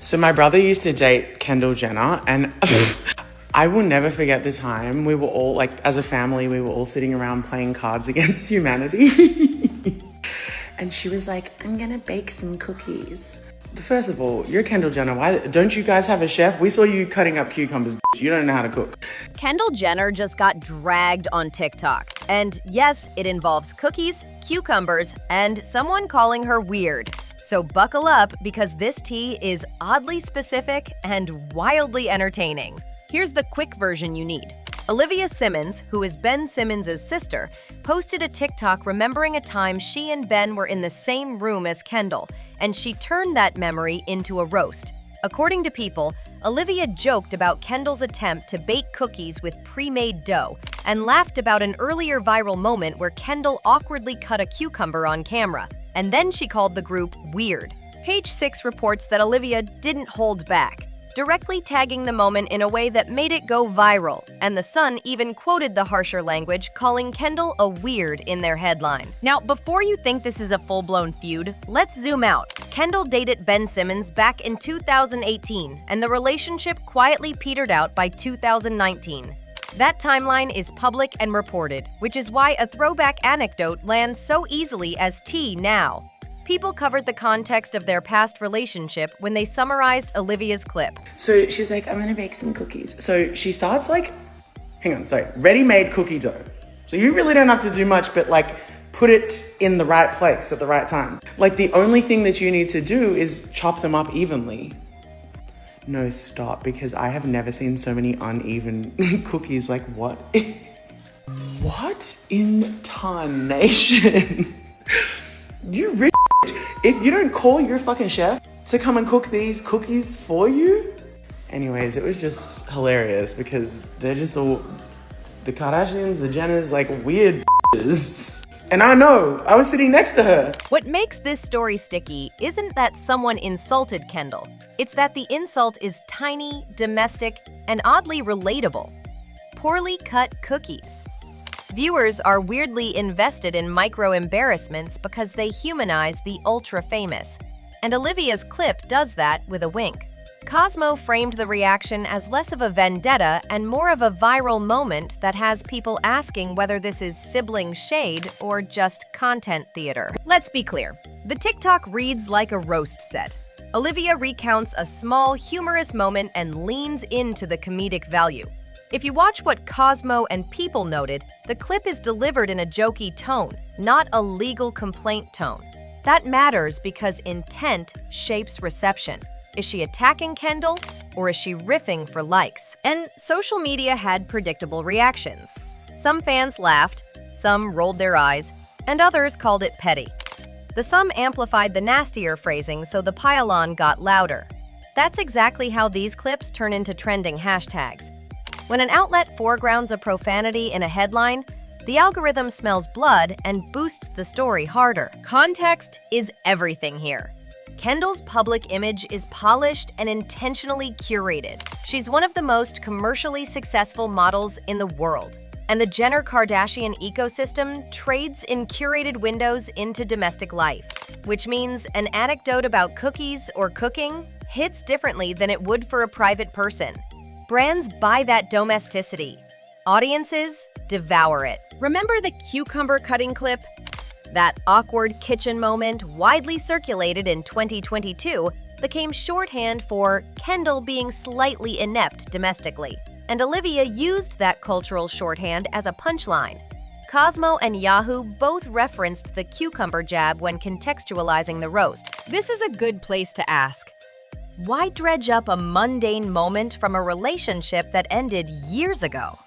So my brother used to date Kendall Jenner, and I will never forget the time we were all, like, as a family, we were all sitting around playing Cards Against Humanity. And she was like, I'm gonna bake some cookies. First of all, you're Kendall Jenner. Why don't you guys have a chef? We saw you cutting up cucumbers. You don't know how to cook. Kendall Jenner just got dragged on TikTok. And yes, it involves cookies, cucumbers, and someone calling her weird. So buckle up, because this tea is oddly specific and wildly entertaining. Here's the quick version you need. Olivia Simmons, who is Ben Simmons' sister, posted a TikTok remembering a time she and Ben were in the same room as Kendall, and she turned that memory into a roast. According to People, Olivia joked about Kendall's attempt to bake cookies with pre-made dough and laughed about an earlier viral moment where Kendall awkwardly cut a cucumber on camera, and then she called the group weird. Page 6 reports that Olivia didn't hold back, directly tagging the moment in a way that made it go viral, and The Sun even quoted the harsher language, calling Kendall a weird in their headline. Now, before you think this is a full-blown feud, let's zoom out. Kendall dated Ben Simmons back in 2018, and the relationship quietly petered out by 2019. That timeline is public and reported, which is why a throwback anecdote lands so easily as tea now. People covered the context of their past relationship when they summarized Olivia's clip. So she's like, I'm gonna bake some cookies. So she starts ready-made cookie dough. So you really don't have to do much, but like put it in the right place at the right time. Like the only thing that you need to do is chop them up evenly. No, stop, because I have never seen so many uneven cookies. Like what? What in tarnation? You rich. If you don't call your fucking chef to come and cook these cookies for you. Anyways, it was just hilarious because they're just all, the Kardashians, the Jenners, like weird bitches. And I know, I was sitting next to her. What makes this story sticky isn't that someone insulted Kendall. It's that the insult is tiny, domestic, and oddly relatable. Poorly cut cookies. Viewers are weirdly invested in micro-embarrassments because they humanize the ultra-famous. And Olivia's clip does that with a wink. Cosmo framed the reaction as less of a vendetta and more of a viral moment that has people asking whether this is sibling shade or just content theater. Let's be clear. The TikTok reads like a roast set. Olivia recounts a small, humorous moment and leans into the comedic value. If you watch what Cosmo and People noted, the clip is delivered in a jokey tone, not a legal complaint tone. That matters because intent shapes reception. Is she attacking Kendall, or is she riffing for likes? And social media had predictable reactions. Some fans laughed, some rolled their eyes, and others called it petty. Some amplified the nastier phrasing, so the pile-on got louder. That's exactly how these clips turn into trending hashtags. When an outlet foregrounds a profanity in a headline, the algorithm smells blood and boosts the story harder. Context is everything here. Kendall's public image is polished and intentionally curated. She's one of the most commercially successful models in the world. And the Jenner-Kardashian ecosystem trades in curated windows into domestic life, which means an anecdote about cookies or cooking hits differently than it would for a private person. Brands buy that domesticity. Audiences devour it. Remember the cucumber cutting clip? That awkward kitchen moment, widely circulated in 2022, became shorthand for Kendall being slightly inept domestically. And Olivia used that cultural shorthand as a punchline. Cosmo and Yahoo both referenced the cucumber jab when contextualizing the roast. This is a good place to ask. Why dredge up a mundane moment from a relationship that ended years ago?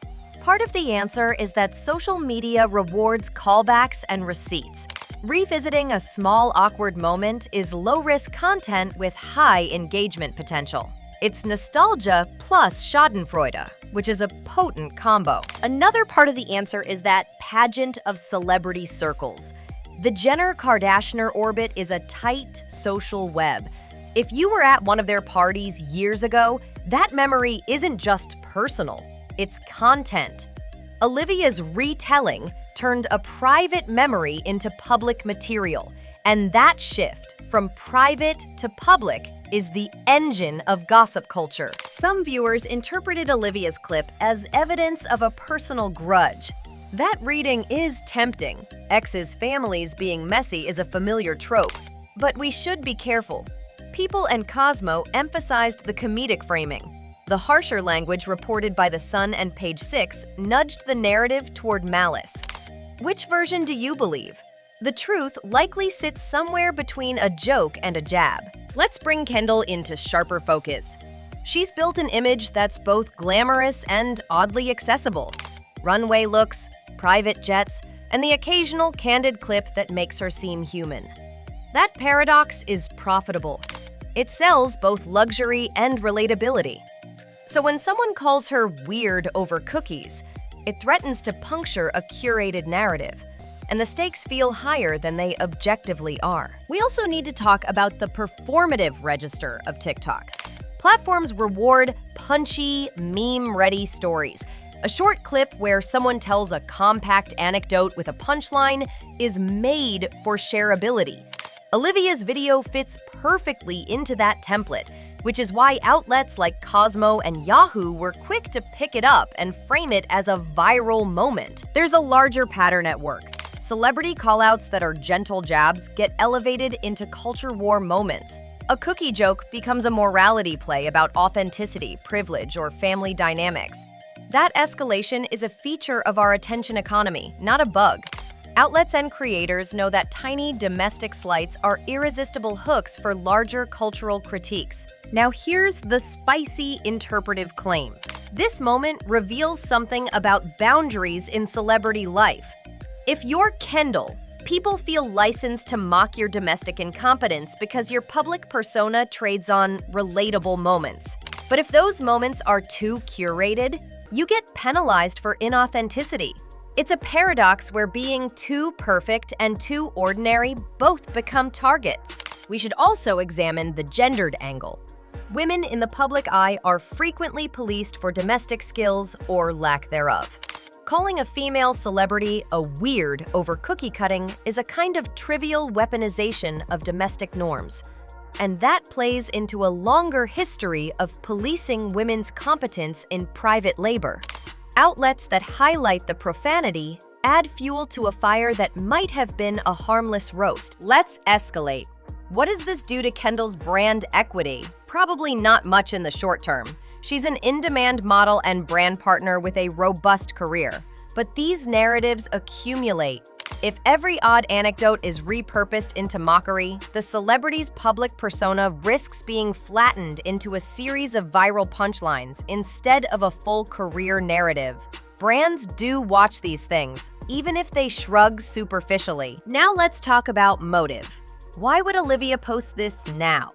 Part of the answer is that social media rewards callbacks and receipts. Revisiting a small, awkward moment is low-risk content with high engagement potential. It's nostalgia plus schadenfreude, which is a potent combo. Another part of the answer is that pageant of celebrity circles. The Jenner-Kardashian orbit is a tight social web. If you were at one of their parties years ago, that memory isn't just personal. It's content. Olivia's retelling turned a private memory into public material, and that shift from private to public is the engine of gossip culture. Some viewers interpreted Olivia's clip as evidence of a personal grudge. That reading is tempting. Exes' families being messy is a familiar trope. But we should be careful. People and Cosmo emphasized the comedic framing. The harsher language reported by The Sun and Page 6 nudged the narrative toward malice. Which version do you believe? The truth likely sits somewhere between a joke and a jab. Let's bring Kendall into sharper focus. She's built an image that's both glamorous and oddly accessible. Runway looks, private jets, and the occasional candid clip that makes her seem human. That paradox is profitable. It sells both luxury and relatability. So when someone calls her weird over cookies, it threatens to puncture a curated narrative, and the stakes feel higher than they objectively are. We also need to talk about the performative register of TikTok. Platforms reward punchy, meme-ready stories. A short clip where someone tells a compact anecdote with a punchline is made for shareability. Olivia's video fits perfectly into that template, which is why outlets like Cosmo and Yahoo were quick to pick it up and frame it as a viral moment. There's a larger pattern at work. Celebrity callouts that are gentle jabs get elevated into culture war moments. A cookie joke becomes a morality play about authenticity, privilege, or family dynamics. That escalation is a feature of our attention economy, not a bug. Outlets and creators know that tiny domestic slights are irresistible hooks for larger cultural critiques. Now here's the spicy interpretive claim. This moment reveals something about boundaries in celebrity life. If you're Kendall, people feel licensed to mock your domestic incompetence because your public persona trades on relatable moments. But if those moments are too curated, you get penalized for inauthenticity. It's a paradox where being too perfect and too ordinary both become targets. We should also examine the gendered angle. Women in the public eye are frequently policed for domestic skills or lack thereof. Calling a female celebrity a weird over cookie cutting is a kind of trivial weaponization of domestic norms. And that plays into a longer history of policing women's competence in private labor. Outlets that highlight the profanity add fuel to a fire that might have been a harmless roast. Let's escalate. What does this do to Kendall's brand equity? Probably not much in the short term. She's an in-demand model and brand partner with a robust career. But these narratives accumulate. If every odd anecdote is repurposed into mockery, the celebrity's public persona risks being flattened into a series of viral punchlines instead of a full career narrative. Brands do watch these things, even if they shrug superficially. Now let's talk about motive. Why would Olivia post this now?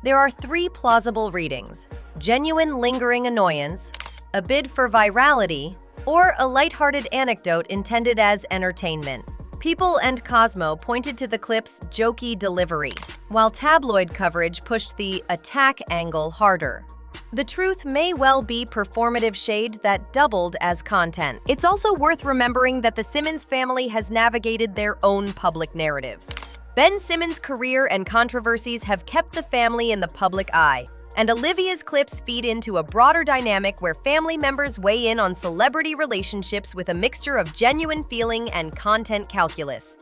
There are three plausible readings: genuine lingering annoyance, a bid for virality, or a lighthearted anecdote intended as entertainment. People and Cosmo pointed to the clip's jokey delivery, while tabloid coverage pushed the attack angle harder. The truth may well be performative shade that doubled as content. It's also worth remembering that the Simmons family has navigated their own public narratives. Ben Simmons' career and controversies have kept the family in the public eye, and Olivia's clips feed into a broader dynamic where family members weigh in on celebrity relationships with a mixture of genuine feeling and content calculus.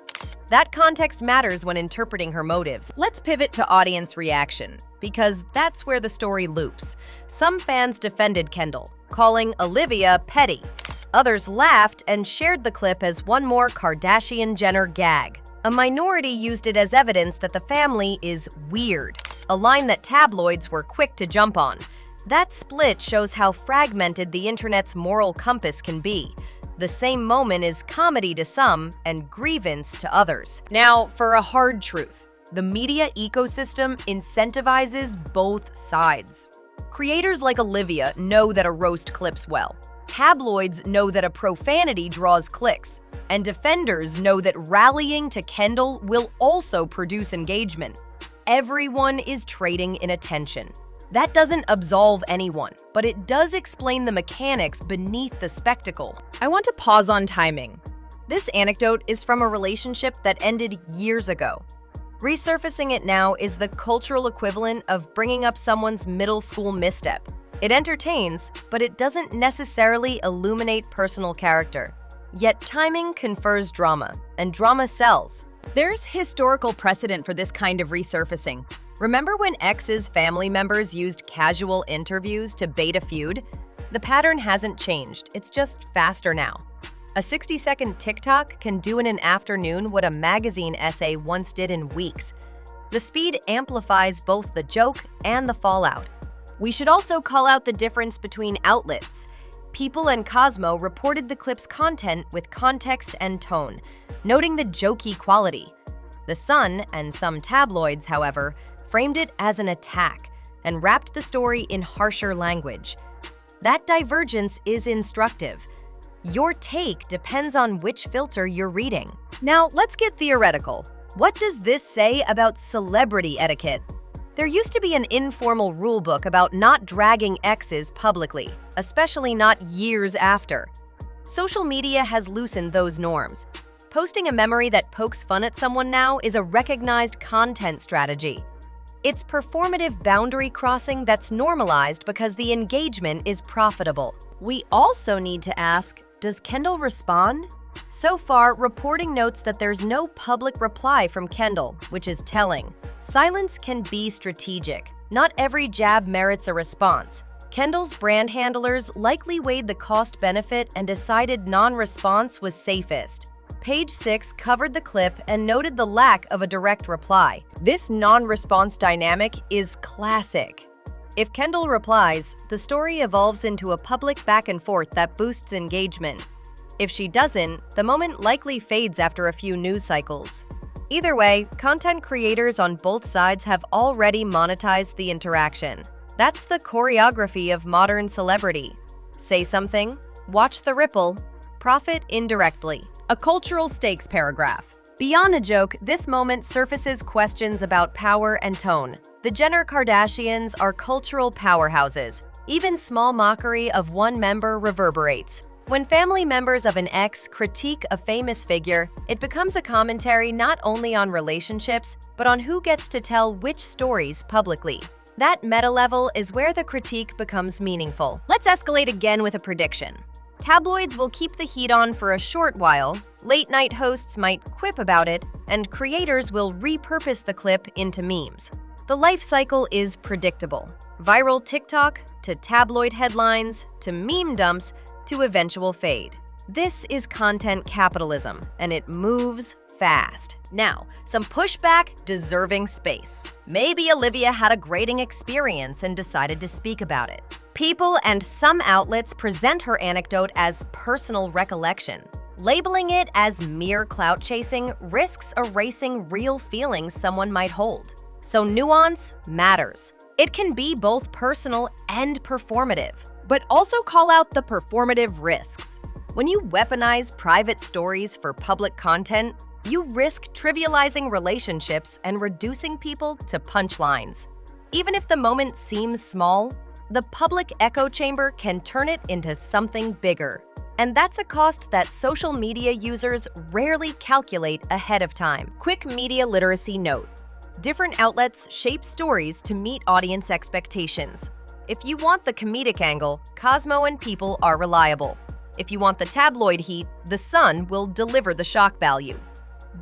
That context matters when interpreting her motives. Let's pivot to audience reaction, because that's where the story loops. Some fans defended Kendall, calling Olivia petty. Others laughed and shared the clip as one more Kardashian-Jenner gag. A minority used it as evidence that the family is weird, a line that tabloids were quick to jump on. That split shows how fragmented the internet's moral compass can be. The same moment is comedy to some and grievance to others. Now, for a hard truth, the media ecosystem incentivizes both sides. Creators like Olivia know that a roast clips well. Tabloids know that a profanity draws clicks. And defenders know that rallying to Kendall will also produce engagement. Everyone is trading in attention. That doesn't absolve anyone, but it does explain the mechanics beneath the spectacle. I want to pause on timing. This anecdote is from a relationship that ended years ago. Resurfacing it now is the cultural equivalent of bringing up someone's middle school misstep. It entertains, but it doesn't necessarily illuminate personal character. Yet timing confers drama, and drama sells. There's historical precedent for this kind of resurfacing. Remember when X's family members used casual interviews to bait a feud? The pattern hasn't changed, it's just faster now. A 60-second TikTok can do in an afternoon what a magazine essay once did in weeks. The speed amplifies both the joke and the fallout. We should also call out the difference between outlets. People and Cosmo reported the clip's content with context and tone, noting the jokey quality. The Sun and some tabloids, however, framed it as an attack and wrapped the story in harsher language. That divergence is instructive. Your take depends on which filter you're reading. Now, let's get theoretical. What does this say about celebrity etiquette? There used to be an informal rulebook about not dragging exes publicly, especially not years after. Social media has loosened those norms. Posting a memory that pokes fun at someone now is a recognized content strategy. It's performative boundary crossing that's normalized because the engagement is profitable. We also need to ask, does Kendall respond? So far, reporting notes that there's no public reply from Kendall, which is telling. Silence can be strategic. Not every jab merits a response. Kendall's brand handlers likely weighed the cost-benefit and decided non-response was safest. Page 6 covered the clip and noted the lack of a direct reply. This non-response dynamic is classic. If Kendall replies, the story evolves into a public back and forth that boosts engagement. If she doesn't, the moment likely fades after a few news cycles. Either way, content creators on both sides have already monetized the interaction. That's the choreography of modern celebrity. Say something, watch the ripple, profit indirectly. A cultural stakes paragraph. Beyond a joke, this moment surfaces questions about power and tone. The Jenner Kardashians are cultural powerhouses. Even small mockery of one member reverberates. When family members of an ex critique a famous figure, it becomes a commentary not only on relationships, but on who gets to tell which stories publicly. That meta level is where the critique becomes meaningful. Let's escalate again with a prediction. Tabloids will keep the heat on for a short while, late-night hosts might quip about it, and creators will repurpose the clip into memes. The life cycle is predictable. Viral TikTok, to tabloid headlines, to meme dumps, to eventual fade. This is content capitalism, and it moves fast. Now, some pushback deserving space. Maybe Olivia had a grating experience and decided to speak about it. People and some outlets present her anecdote as personal recollection. Labeling it as mere clout chasing risks erasing real feelings someone might hold. So nuance matters. It can be both personal and performative. But also call out the performative risks. When you weaponize private stories for public content, you risk trivializing relationships and reducing people to punchlines. Even if the moment seems small, the public echo chamber can turn it into something bigger. And that's a cost that social media users rarely calculate ahead of time. Quick media literacy note. Different outlets shape stories to meet audience expectations. If you want the comedic angle, Cosmo and People are reliable. If you want the tabloid heat, The Sun will deliver the shock value.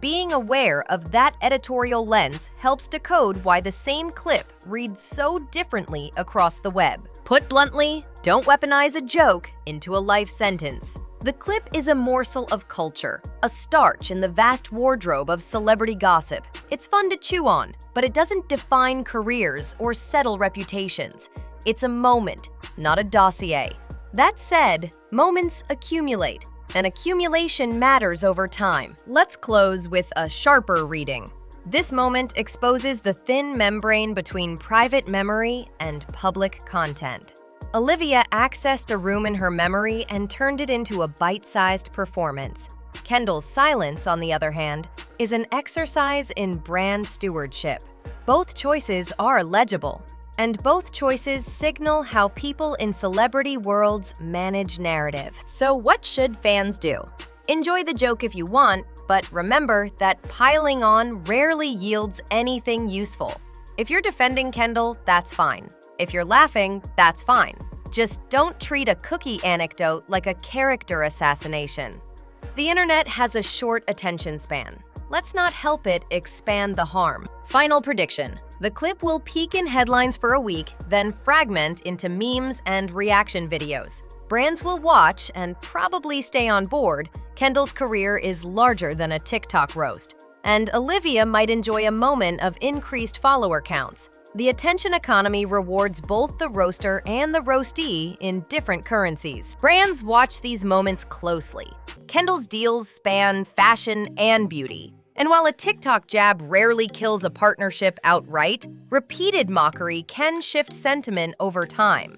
Being aware of that editorial lens helps decode why the same clip reads so differently across the web. Put bluntly, don't weaponize a joke into a life sentence. The clip is a morsel of culture, a starch in the vast wardrobe of celebrity gossip. It's fun to chew on, but it doesn't define careers or settle reputations. It's a moment, not a dossier. That said, moments accumulate, and accumulation matters over time. Let's close with a sharper reading. This moment exposes the thin membrane between private memory and public content. Olivia accessed a room in her memory and turned it into a bite-sized performance. Kendall's silence, on the other hand, is an exercise in brand stewardship. Both choices are legible, and both choices signal how people in celebrity worlds manage narrative. So what should fans do? Enjoy the joke if you want, But remember that piling on rarely yields anything useful. If you're defending Kendall, that's fine. If you're laughing, that's fine. Just don't treat a cookie anecdote like a character assassination. The internet has a short attention span. Let's not help it expand the harm. Final prediction. The clip will peak in headlines for a week, then fragment into memes and reaction videos. Brands will watch and probably stay on board. Kendall's career is larger than a TikTok roast. And Olivia might enjoy a moment of increased follower counts. The attention economy rewards both the roaster and the roastee in different currencies. Brands watch these moments closely. Kendall's deals span fashion and beauty. And while a TikTok jab rarely kills a partnership outright, repeated mockery can shift sentiment over time.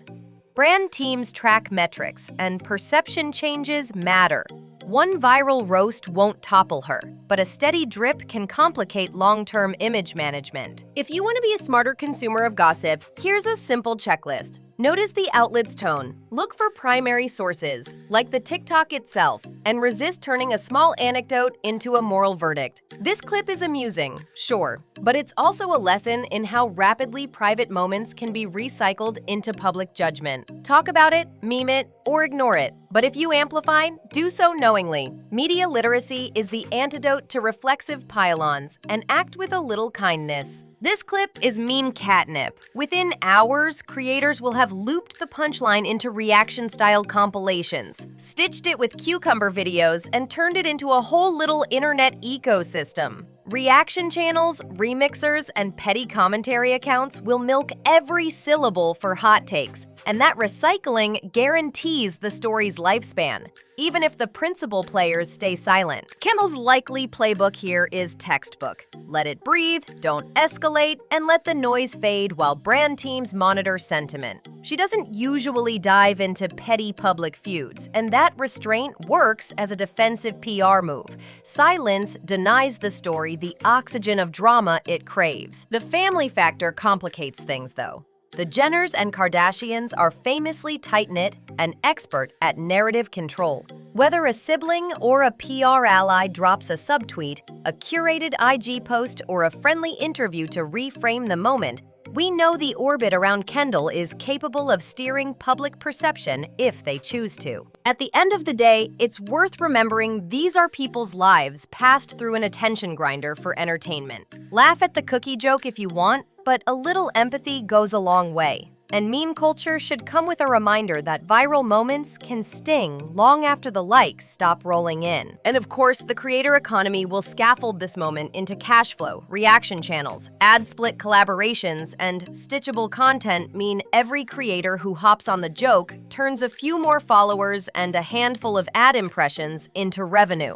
Brand teams track metrics, and perception changes matter. One viral roast won't topple her, but a steady drip can complicate long-term image management. If you want to be a smarter consumer of gossip, here's a simple checklist. Notice the outlet's tone. Look for primary sources, like the TikTok itself, and resist turning a small anecdote into a moral verdict. This clip is amusing, sure, but it's also a lesson in how rapidly private moments can be recycled into public judgment. Talk about it, meme it, or ignore it. But if you amplify, do so knowingly. Media literacy is the antidote to reflexive pile-ons, and act with a little kindness. This clip is meme catnip. Within hours, creators will have looped the punchline into reaction-style compilations, stitched it with cucumber videos, and turned it into a whole little internet ecosystem. Reaction channels, remixers, and petty commentary accounts will milk every syllable for hot takes, and that recycling guarantees the story's lifespan, even if the principal players stay silent. Kendall's likely playbook here is textbook. Let it breathe, don't escalate, and let the noise fade while brand teams monitor sentiment. She doesn't usually dive into petty public feuds, and that restraint works as a defensive PR move. Silence denies the story the oxygen of drama it craves. The family factor complicates things, though. The Jenners and Kardashians are famously tight-knit and expert at narrative control. Whether a sibling or a PR ally drops a subtweet, a curated IG post, or a friendly interview to reframe the moment, we know the orbit around Kendall is capable of steering public perception if they choose to. At the end of the day, it's worth remembering these are people's lives passed through an attention grinder for entertainment. Laugh at the cookie joke if you want, but a little empathy goes a long way. And meme culture should come with a reminder that viral moments can sting long after the likes stop rolling in. And of course, the creator economy will scaffold this moment into cash flow, reaction channels, ad-split collaborations, and stitchable content mean every creator who hops on the joke turns a few more followers and a handful of ad impressions into revenue.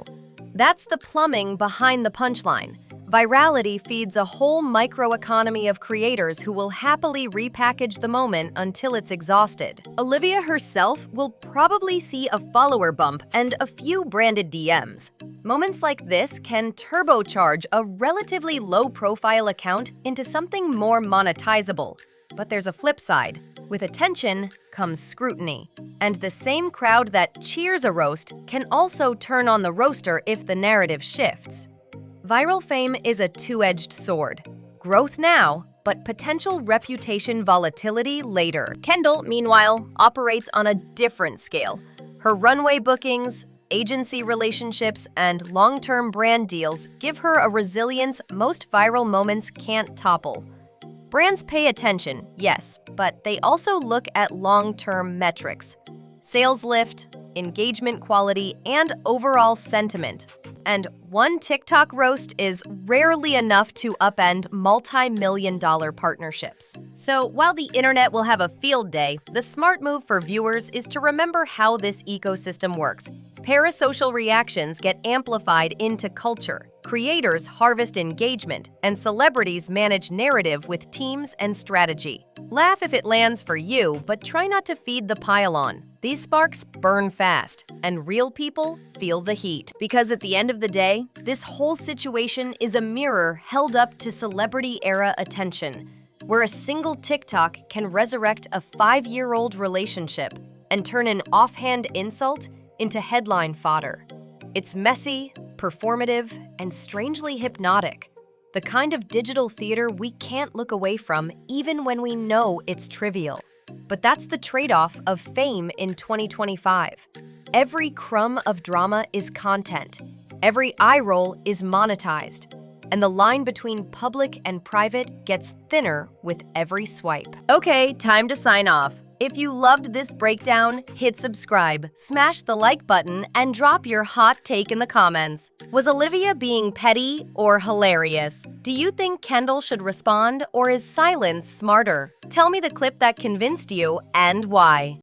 That's the plumbing behind the punchline. Virality feeds a whole microeconomy of creators who will happily repackage the moment until it's exhausted. Olivia herself will probably see a follower bump and a few branded DMs. Moments like this can turbocharge a relatively low-profile account into something more monetizable. But there's a flip side. With attention comes scrutiny. And the same crowd that cheers a roast can also turn on the roaster if the narrative shifts. Viral fame is a two-edged sword. Growth now, but potential reputation volatility later. Kendall, meanwhile, operates on a different scale. Her runway bookings, agency relationships, and long-term brand deals give her a resilience most viral moments can't topple. Brands pay attention, yes, but they also look at long-term metrics. Sales lift, engagement quality, and overall sentiment. And one TikTok roast is rarely enough to upend multi-million-dollar partnerships. So while the internet will have a field day, the smart move for viewers is to remember how this ecosystem works. Parasocial reactions get amplified into culture. Creators harvest engagement, and celebrities manage narrative with teams and strategy. Laugh if it lands for you, but try not to feed the pile-on. These sparks burn fast, and real people feel the heat. Because at the end of the day, this whole situation is a mirror held up to celebrity-era attention, where a single TikTok can resurrect a 5-year-old relationship and turn an offhand insult into headline fodder. It's messy, performative, and strangely hypnotic. The kind of digital theater we can't look away from even when we know it's trivial. But that's the trade-off of fame in 2025. Every crumb of drama is content. Every eye roll is monetized. And the line between public and private gets thinner with every swipe. Okay, time to sign off. If you loved this breakdown, hit subscribe, smash the like button, and drop your hot take in the comments. Was Olivia being petty or hilarious? Do you think Kendall should respond, or is silence smarter? Tell me the clip that convinced you and why.